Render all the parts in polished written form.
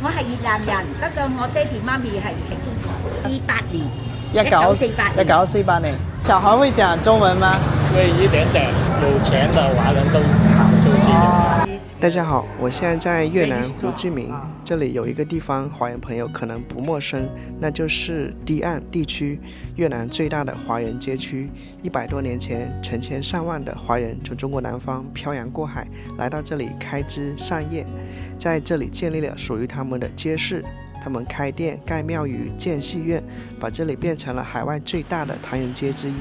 我係越南人，不過我爹哋媽咪係中國。28年，1948年。小孩会讲中文吗？会一点点，有钱的华人都记得。大家好，我现在在越南胡志明，这里有一个地方华人朋友可能不陌生，那就是堤岸地区，越南最大的华人街区。100多年前，成千上万的华人从中国南方漂洋过海，来到这里开枝散叶，在这里建立了属于他们的街市。他们开店、盖庙宇、建戏院，把这里变成了海外最大的唐人街之一。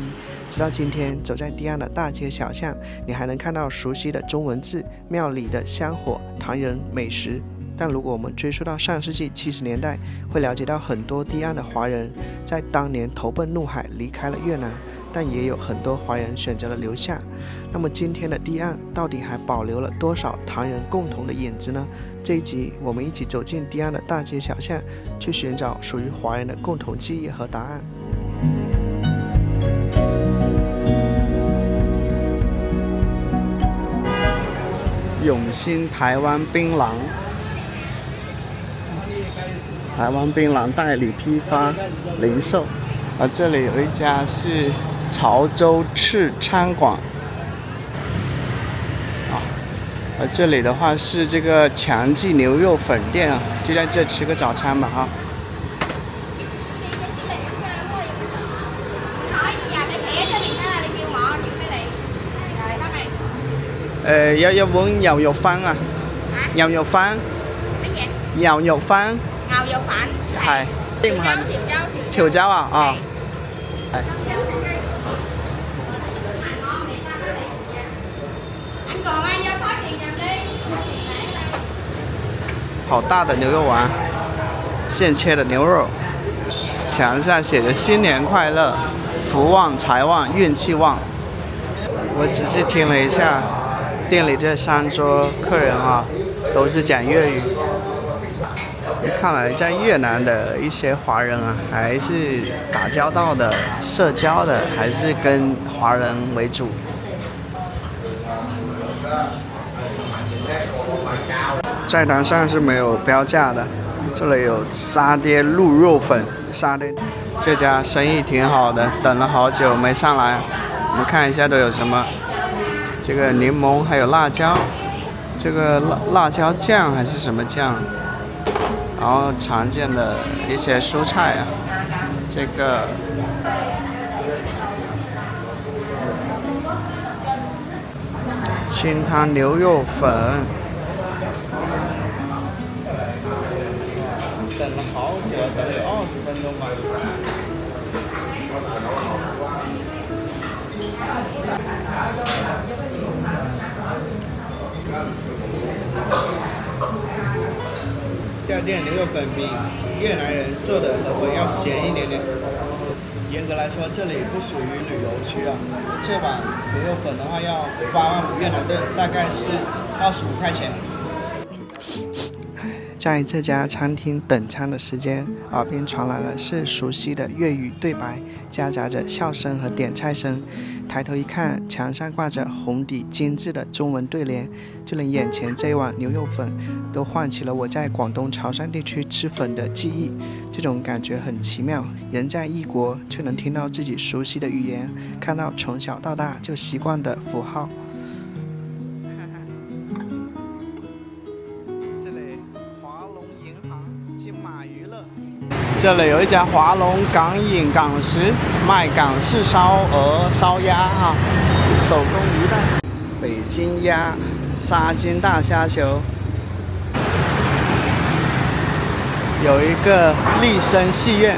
直到今天，走在堤岸的大街小巷，你还能看到熟悉的中文字、庙里的香火、唐人美食。但如果我们追溯到上世纪70年代，会了解到很多堤岸的华人在当年投奔怒海，离开了越南，但也有很多华人选择了留下。那么今天的堤岸到底还保留了多少唐人共同的影子呢？这一集我们一起走进堤岸的大街小巷，去寻找属于华人的共同记忆和答案。永兴台湾槟榔，台湾槟榔代理批发零售。这里有一家是潮州翅餐馆。这里的话是这个强记牛肉粉店啊，就在这吃个早餐吧哈。有一碗牛肉飯啊，牛肉飯，乜嘢？牛肉飯，牛肉飯係，潮州啊，哦，係。好大的牛肉丸，现切的牛肉，墙上写着新年快乐，福旺财旺运气旺。我仔细听了一下，店里这3桌客人啊，都是讲粤语。看来在越南的一些华人啊，还是打交道的、社交的，还是跟华人为主。菜单上是没有标价的，这里有沙爹鹿肉粉，沙爹。这家生意挺好的，等了好久没上来，我们看一下都有什么。这个柠檬还有辣椒，这个辣椒酱还是什么酱？然后常见的一些蔬菜啊，这个清汤牛肉粉。等了好久，等了有20分钟吧。这家店牛肉粉比越南人做的粉要咸一点点。严格来说，这里不属于旅游区啊。这碗牛肉粉的话要8万越南盾，大概是25块钱。在这家餐厅等餐的时间，耳边传来了是熟悉的粤语对白，夹杂着笑声和点菜声。抬头一看，墙上挂着红底精致的中文对联，就连眼前这一碗牛肉粉都唤起了我在广东潮汕地区吃粉的记忆。这种感觉很奇妙，人在异国却能听到自己熟悉的语言，看到从小到大就习惯的符号。这里有一家华龙港饮港食，卖港式烧鹅、烧鸭哈，手工鱼蛋、北京鸭、沙金大虾球。有一个立生戏院，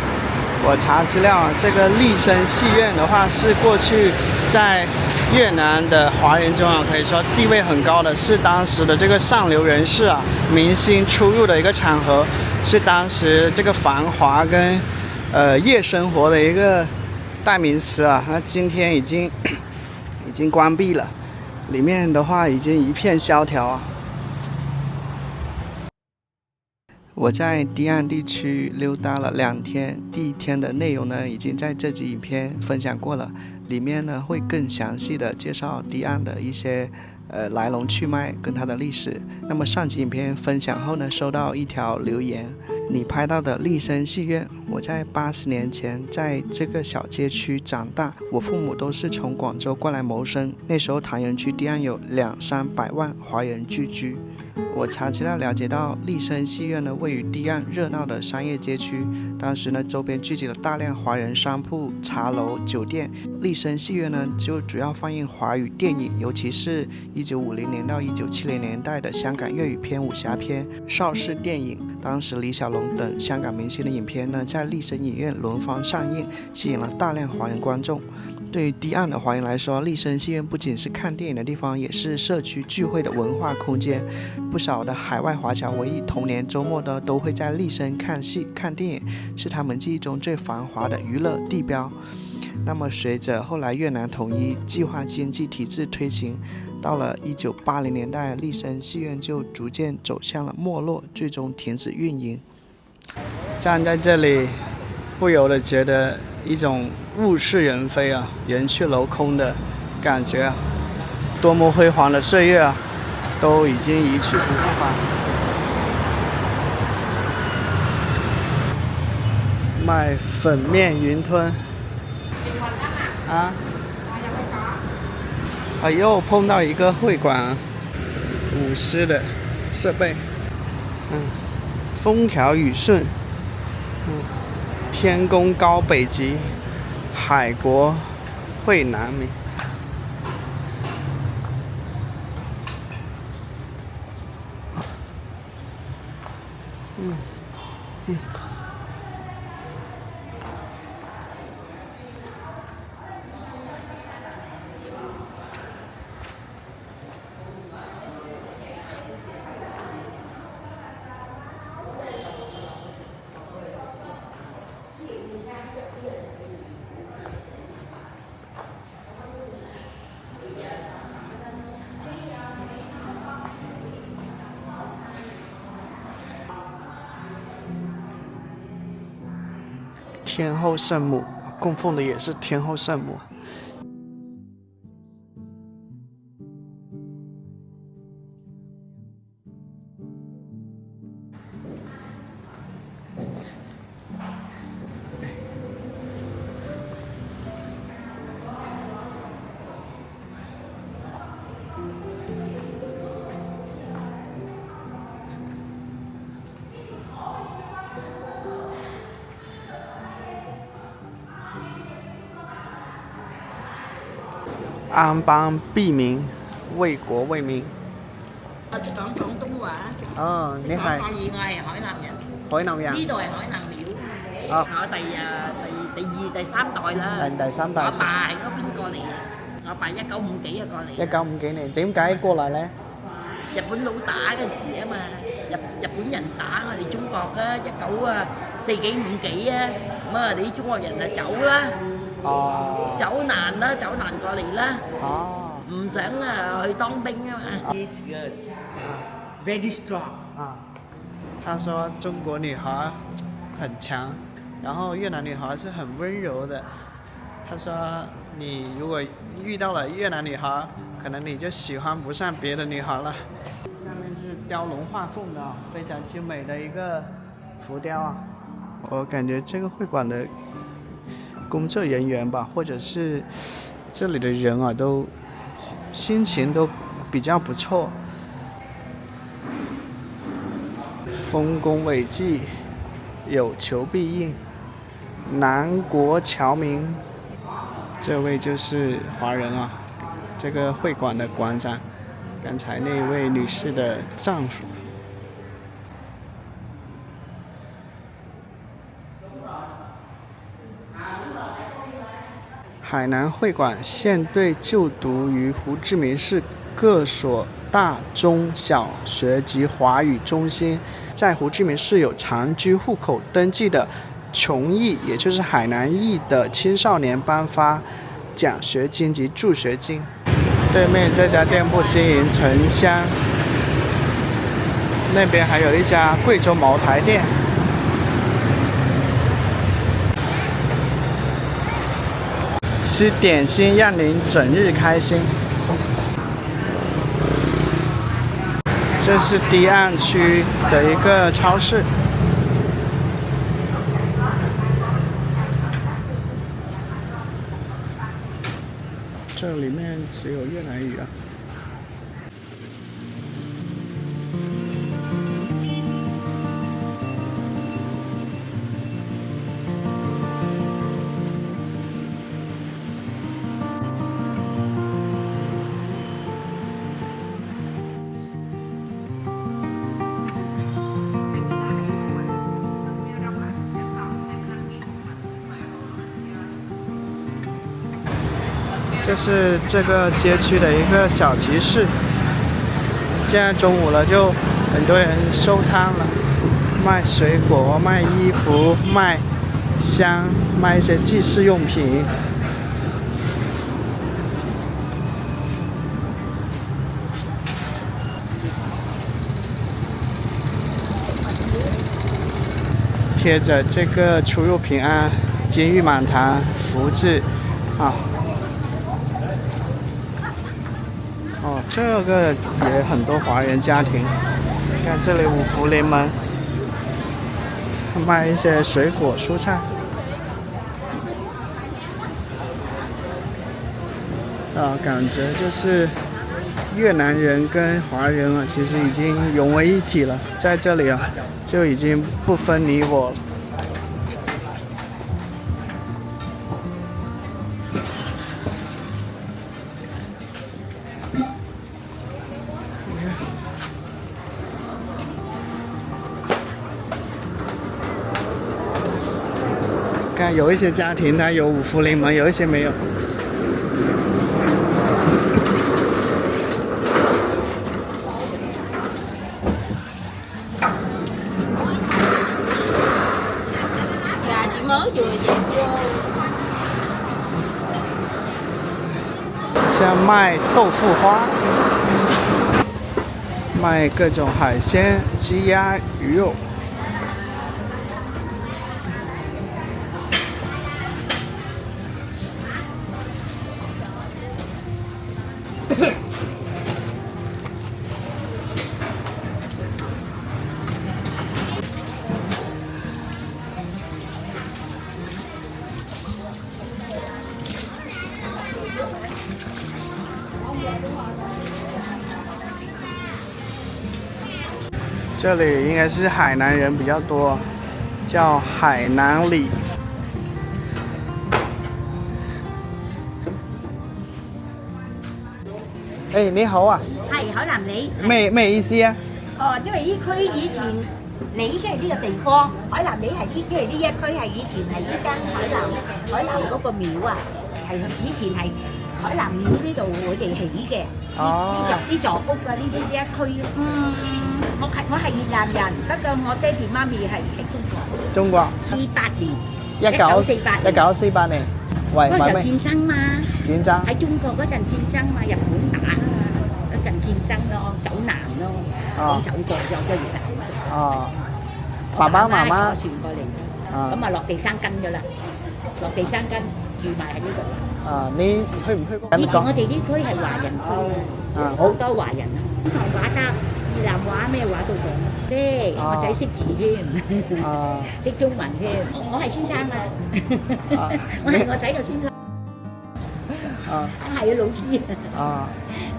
我查资料，这个立生戏院的话是过去在越南的华人中啊，可以说地位很高的，是当时的这个上流人士啊、明星出入的一个场合。是当时这个繁华跟夜生活的一个代名词啊。那今天已经关闭了，里面的话已经一片萧条啊。我在堤岸地区溜达了2天，第1天的内容呢已经在这集影片分享过了，里面呢会更详细的介绍堤岸的一些来龙去脉跟它的历史。那么上集影片分享后呢，收到一条留言，你拍到的丽笙戏院，我在80年前在这个小街区长大，我父母都是从广州过来谋生，那时候唐人区堤岸有200-300万华人聚居。我查资料了解到，丽笙戏院呢位于堤岸热闹的商业街区，当时呢周边聚集了大量华人商铺、茶楼、酒店。丽笙戏院呢就主要放映华语电影，尤其是1950年到1970年代的香港粤语片、武侠片、邵氏电影。当时李小龙等香港明星的影片呢在丽笙影院轮番上映，吸引了大量华人观众。对于堤岸的华人来说，丽笙戏院不仅是看电影的地方，也是社区聚会的文化空间。不少的海外华侨回忆，童年周末的都会在丽笙看戏、看电影，是他们记忆中最繁华的娱乐地标。那么随着后来越南统一，计划经济体制推行，到了1980年代，丽笙戏院就逐渐走向了没落，最终停止运营。站在这里，不由得觉得一种物是人非啊，人去楼空的感觉啊，多么辉煌的岁月啊，都已经一去不复返。卖粉面云吞啊，又碰到一个会馆啊，舞狮的设备，风调雨顺，天公高北极，海国会南冥。天后圣母，供奉的也是天后圣母。安邦庇民，為國為民。我識講廣東話。哦，你係講粵，我係海南人。海南人。呢度係海南廟。哦。我第二、第三代啦。第三代。我爸係嗰邊過嚟嘅，我爸1950幾就過嚟。1950幾年，點解過嚟呢？日本佬打嘅時啊嘛，日本人打我哋中國啊，1940幾50幾啊，咁啊，你啲中國人啊走啦。哦，走難啦，走難過嚟啦。哦，唔想啊去當兵啊嘛。He's good, very strong. 啊，他說中國女孩很強，然後越南女孩是很溫柔的。他說你如果遇到了越南女孩，可能你就喜歡不上別的女孩了。下面是雕龍畫鳳的，非常精美的一個浮雕啊。我感覺這個會館的工作人員吧，或者是这里的人啊，都心情都比较不错。丰功伟绩，有求必应，南国侨民。这位就是华人啊，这个会馆的馆长，刚才那位女士的丈夫。海南会馆现对就读于胡志明市各所大中小学及华语中心，在胡志明市有长居户口登记的琼裔，也就是海南裔的青少年颁发奖学金及助学金。对面这家店铺经营沉香，那边还有一家贵州茅台店。吃点心让您整日开心。这是堤岸区的一个超市。这里面只有越南语啊。这是这个街区的一个小集市，现在中午了，就很多人收摊了，卖水果、卖衣服、卖香、卖一些祭祀用品。贴着这个出入平安、金玉满堂福字啊。哦，这个也很多华人家庭。看这里五福临门，卖一些水果蔬菜。感觉就是越南人跟华人啊，其实已经融为一体了，在这里啊，就已经不分你我了。看，有一些家庭它有五福临门，有一些没有。像卖豆腐花，卖各种海鲜、鸡鸭鱼肉。这里应该是海南人比较多，叫海南里。哎，你好啊！係海南里。咩意思啊？哦，因為呢區以前里即係呢個地方，海南里係呢，因為呢一區係以前係呢間海南嗰個廟啊，係以前係海南廟呢度佢哋起嘅。呢座屋啊，呢一區。我係越南人，不過我爹哋媽咪係中國。中國。28年。1948年。嗰時候戰爭嘛。戰爭。喺中國嗰陣戰爭嘛，日本打啊，嗰陣戰爭咯，走難咯，咁走過咗個越南。哦。爸爸媽媽。坐船過嚟，咁啊落地生根㗎啦，落地生根住埋喺呢度。你去唔去過？以前我哋呢區係華人區，好多華人啊，普通話得，越南話咩話都講，即係我仔識字添，識中文添。我係先生啊，我仔個先生。係啊，老師。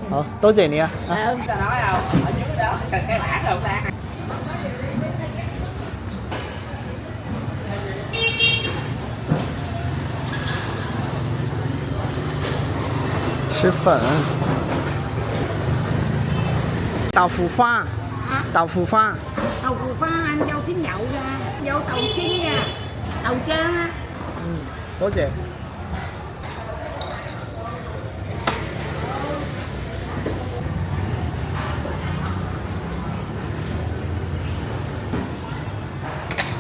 好，多謝你啊。吃粉，豆腐花，豆腐花。豆腐花晏晝先有㗎，有豆精啊，豆漿啊。多謝。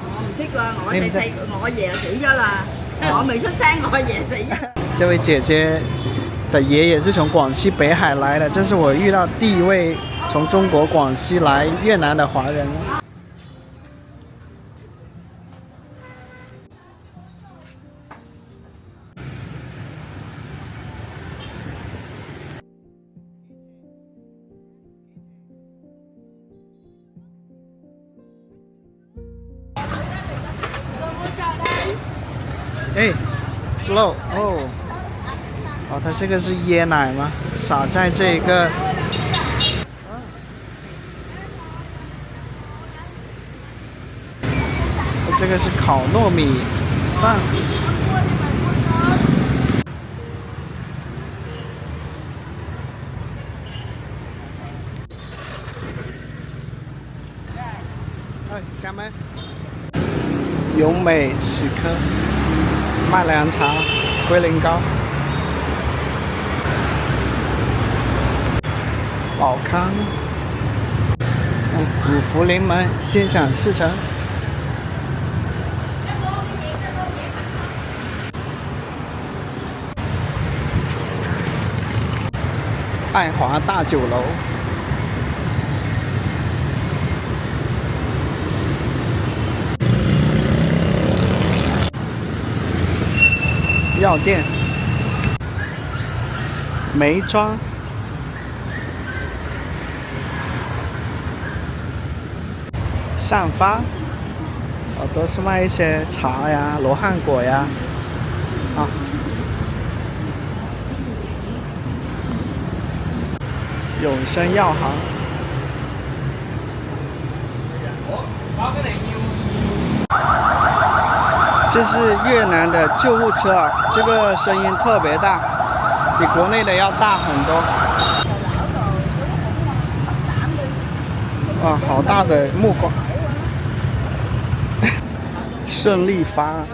我唔識㗎，我爺死咗啦，我未出聲，我爺死咗。這位姐姐的爺爺是從廣西北海來的，這是我遇到第一位從中國廣西來越南的華人。哎，slow 哦，哦，它这个是椰奶吗？撒在这个。这个是烤糯米饭。哎，干杯！永美齿科、麦凉茶、龟苓膏、宝康、五福临门，心想事成。爱华大酒楼，药店，梅庄，散发，哦，都是卖一些茶呀、罗汉果呀，啊。永生药行，这是越南的救护车啊，这个声音特别大，比国内的要大很多。哇，好大的木管！顺利发。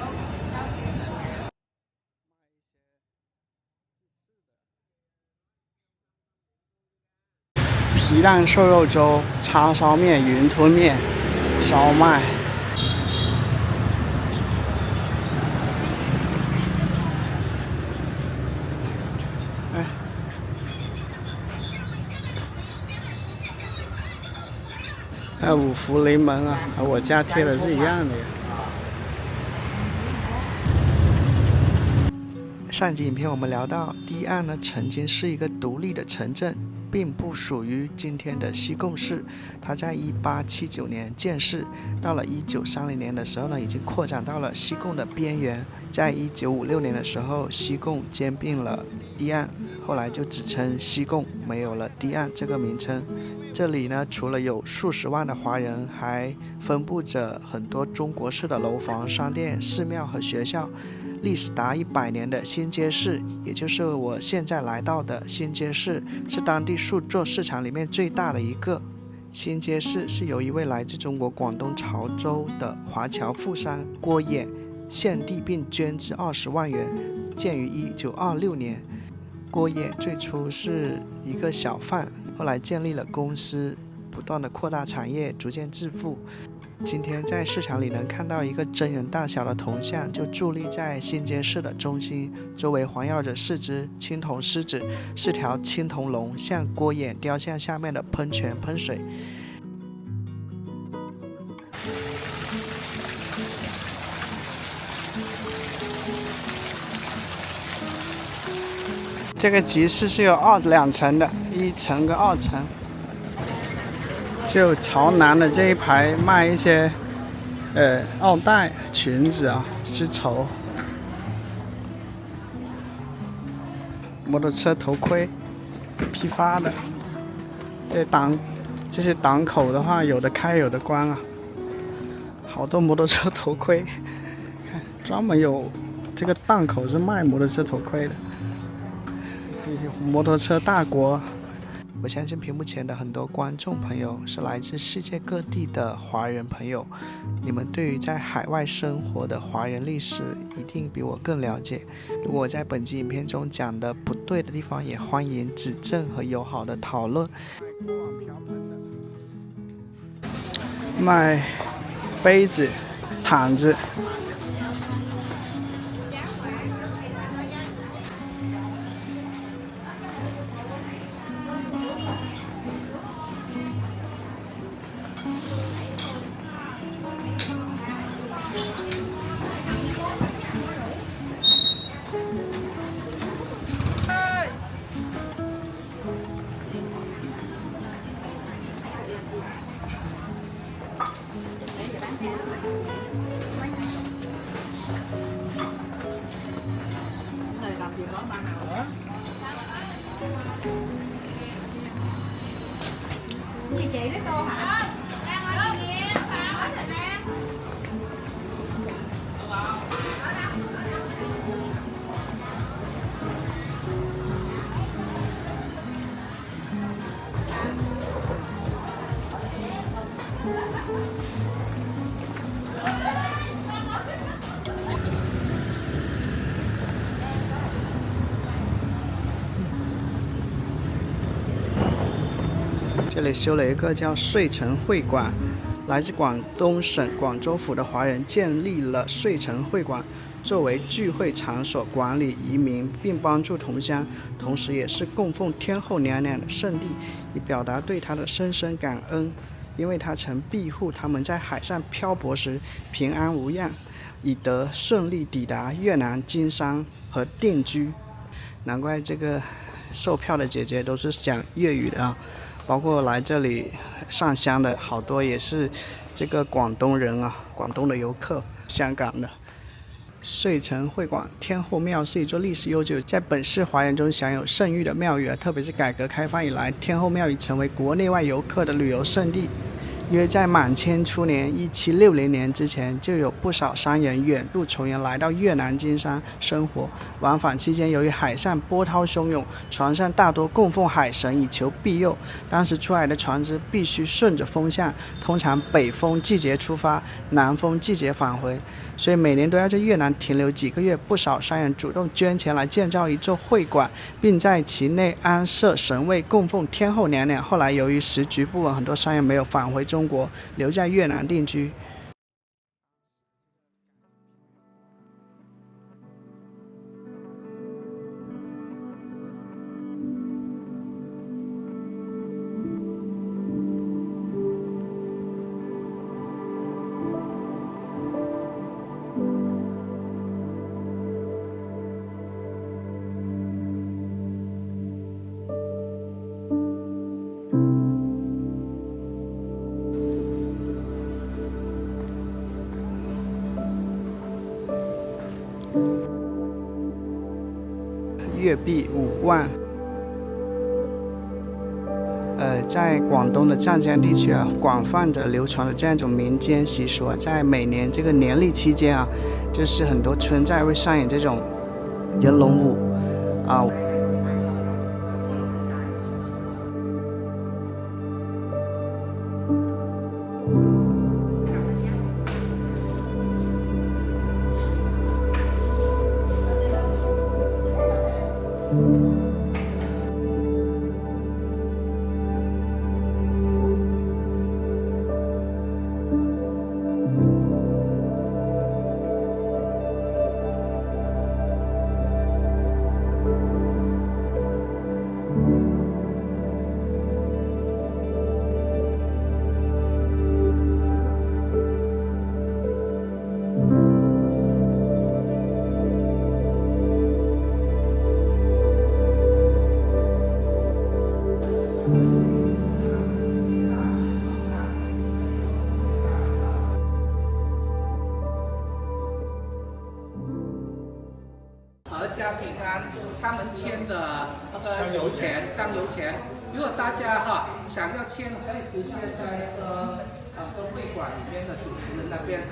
皮蛋瘦肉粥、叉烧面、云吞面、烧麦。哎，还有五福临门啊，和我家贴的是一样的呀。上集影片我们聊到，堤岸呢曾经是一个独立的城镇，并不属于今天的西贡市。它在1879年建市，到了1930年的时候呢，已经扩展到了西贡的边缘。在1956年的时候，西贡兼并了堤岸，后来就只称西贡，没有了堤岸这个名称。这里呢，除了有数十万的华人，还分布着很多中国式的楼房、商店、寺庙和学校。历史达100年的新街市，也就是我现在来到的新街市，是当地数座市场里面最大的一个。新街市是由一位来自中国广东潮州的华侨富商郭衍献地并捐资20万元，建于1926年。郭衍最初是一个小贩，后来建立了公司，不断的扩大产业，逐渐致富。今天在市场里能看到一个真人大小的铜像，就伫立在新街市的中心，周围环绕着4只青铜狮子，4条青铜龙向郭衍雕像下面的喷泉喷水。这个集市是有2层的，1层跟2层。就朝南的这一排卖一些，奥黛裙子啊，丝绸，摩托车头盔，批发的。这些档口的话，有的开有的关啊。好多摩托车头盔，看专门有这个档口是卖摩托车头盔的。摩托车大国。我相信屏幕前的很多观众朋友是来自世界各地的华人朋友，你们对于在海外生活的华人历史一定比我更了解。如果我在本集影片中讲的不对的地方，也欢迎指正和友好的讨论。卖杯子、毯子。这里修了一个叫穗城会馆，来自广东省广州府的华人建立了穗城会馆，作为聚会场所，管理移民并帮助同乡，同时也是供奉天后娘娘的圣地，以表达对她的深深感恩。因为她曾庇护他们在海上漂泊时平安无恙，以得顺利抵达越南经商和定居。难怪这个售票的姐姐都是讲粤语的啊，包括来这里上香的好多也是这个广东人啊，广东的游客，香港的。穗城会馆天后庙是一座历史悠久，在本市华人中享有盛誉的庙宇，特别是改革开放以来，天后庙已成为国内外游客的旅游胜地。约在满清初年1760年之前，就有不少商人远渡重洋来到越南经商生活。往返期间，由于海上波涛汹涌，船上大多供奉海神以求庇佑。当时出海的船只必须顺着风向，通常北风季节出发，南风季节返回，所以每年都要在越南停留几个月。不少商人主动捐钱来建造一座会馆，并在其内安设神位供奉天后娘娘。后来由于时局不稳，很多商人没有返回中国，留在越南定居。月币5万。在广东的湛江地区啊，广泛的流传的这样一种民间习俗啊，在每年这个年历期间啊，就是很多村寨会上演这种人龙舞啊。阖家平安，他们签的那个油钱、香油钱。如果大家想要签，可以直接在会馆里面的主持人那边5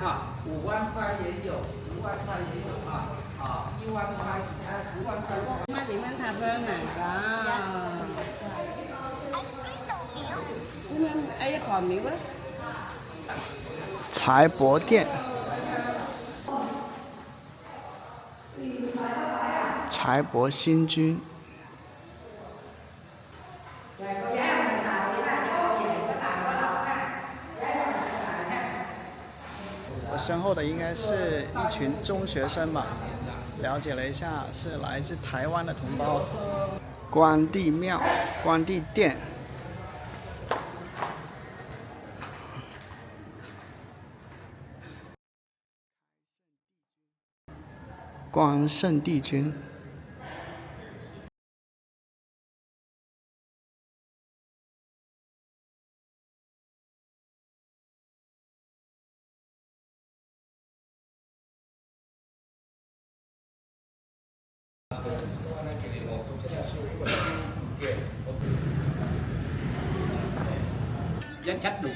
万块也有，10万块也有1万块、10万块。乜點樣塔香嚟㗎？點樣一個廟咧？财帛殿。财帛星君。我身后的应该是一群中学生吧，了解了一下，是来自台湾的同胞。关帝庙、关帝殿。关圣帝君。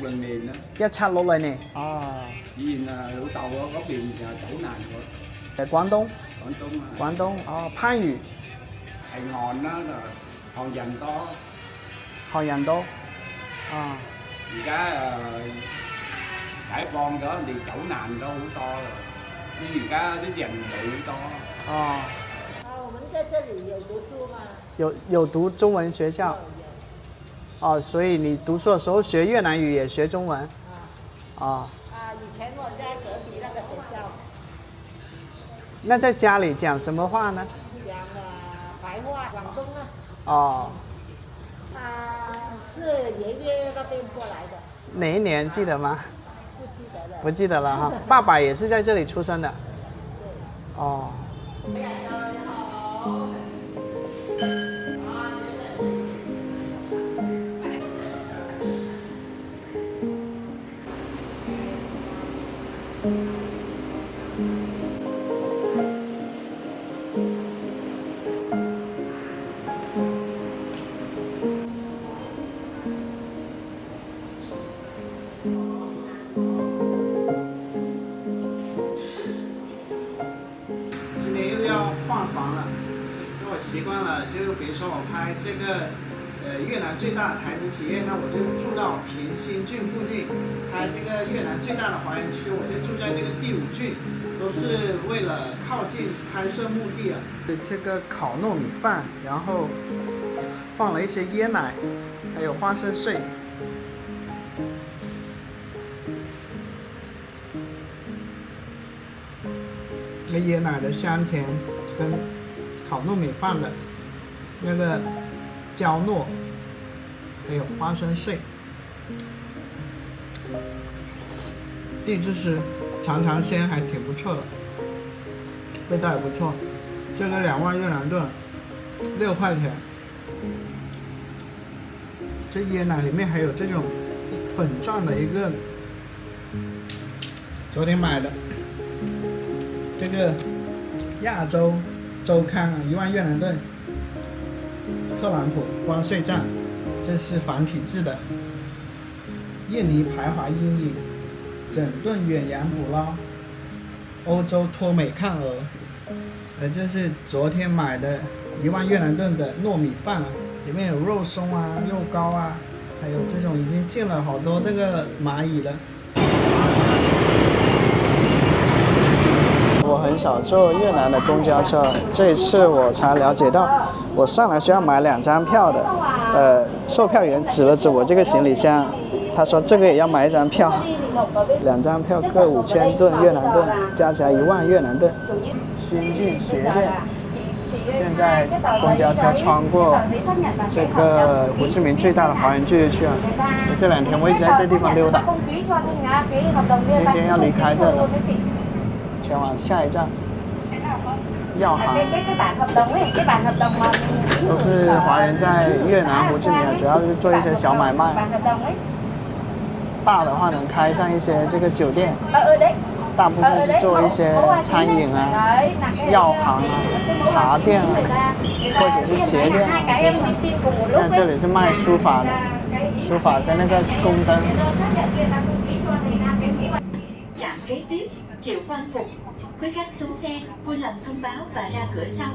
16年đó. 1760年。以前老豆嗰邊就走難咗。廣東。廣東啊。廣東番禺。係漢啦，漢人多。漢人多。而家解放咗，人哋走難咗好多啦。而家啲人好多。我們在這裡有讀書嗎？有讀中文學校。哦，所以你读书的时候学越南语也学中文？啊。以前我在隔壁那个学校。那在家里讲什么话呢？讲白话，广东啊。哦。是爷爷那边过来的。哪一年记得吗？不记得了。不记得了哈。爸爸也是在这里出生的。对。哦。今年又要换房了，因为我习惯了，就比如说我拍这个越南最大的台资企业，那我就住到平兴郡附近；拍这个越南最大的华人区，我就住在这个第5郡，都是为了靠近拍摄目的啊。这个烤糯米饭，然后放了一些椰奶，还有花生碎。那椰奶的香甜跟烤糯米饭的那个焦糯，还有花生碎，第一次吃尝鲜还挺不错的，味道也不错。这个2万越南盾，6块钱。这椰奶里面还有这种粉状的一个，昨天买的。这个亚洲周刊1万越南盾，特朗普关税战，这是繁体字的。印尼排华阴影，整顿远洋捕捞，欧洲脱美抗俄。这是昨天买的1万越南盾的糯米饭啊，里面有肉松啊、肉糕啊，还有这种已经进了好多那个蚂蚁了。我很少坐越南的公交车，这一次我才了解到，我上来需要买2张票的。售票员指了指我这个行李箱，他说这个也要买1张票，2张票各5000盾越南盾，加起来1万越南盾。新进鞋店，现在公交车穿过这个胡志明最大的华人聚集区啊，这2天我一直在这地方溜达，今天要离开这了。前往下一站，药行，都是华人在越南胡志明，主要是做一些小买卖。大的话能开上一些这个酒店，大部分是做一些餐饮啊、药行啊、茶店啊，或者是鞋店啊这种。那这里是卖书法的，书法跟那个宫灯。Kế tiếp, Triệu Quang Phục. Quý khách xuống xe, vui lòng thông báo và ra cửa sau.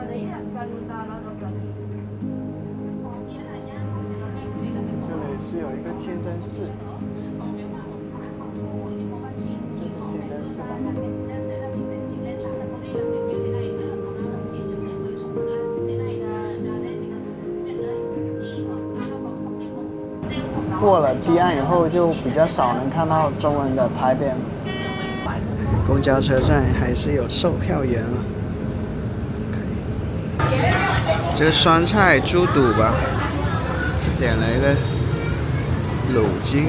Đây là 是有一个清真寺，这是清真寺吧？过了堤岸以后，就比较少能看到中文的牌匾。公交车站还是有售票员啊。这个酸菜猪肚吧，点了一个卤鸡。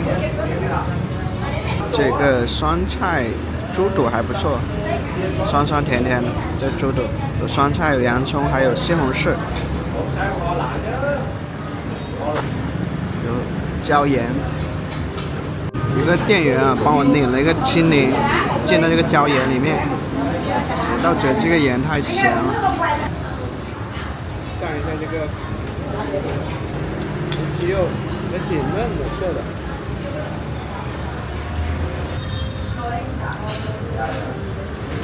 这个酸菜猪肚还不错，酸酸甜甜的。这猪肚有酸菜、有洋葱，还有西红柿。椒盐，有个店员啊帮我拧了一个青柠进到这个椒盐里面，我倒觉得这个盐太咸了。蘸一下这个鸡肉，也挺嫩的做的。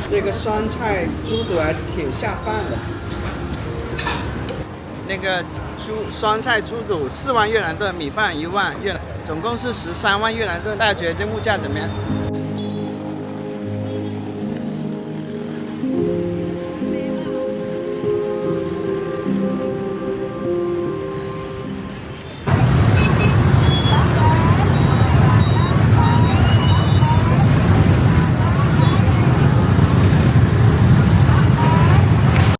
这个酸菜猪肚还挺下饭的。那个酸菜猪肚4万越南盾，米饭1万越南，总共是13万越南盾。大家觉得这物价怎么样？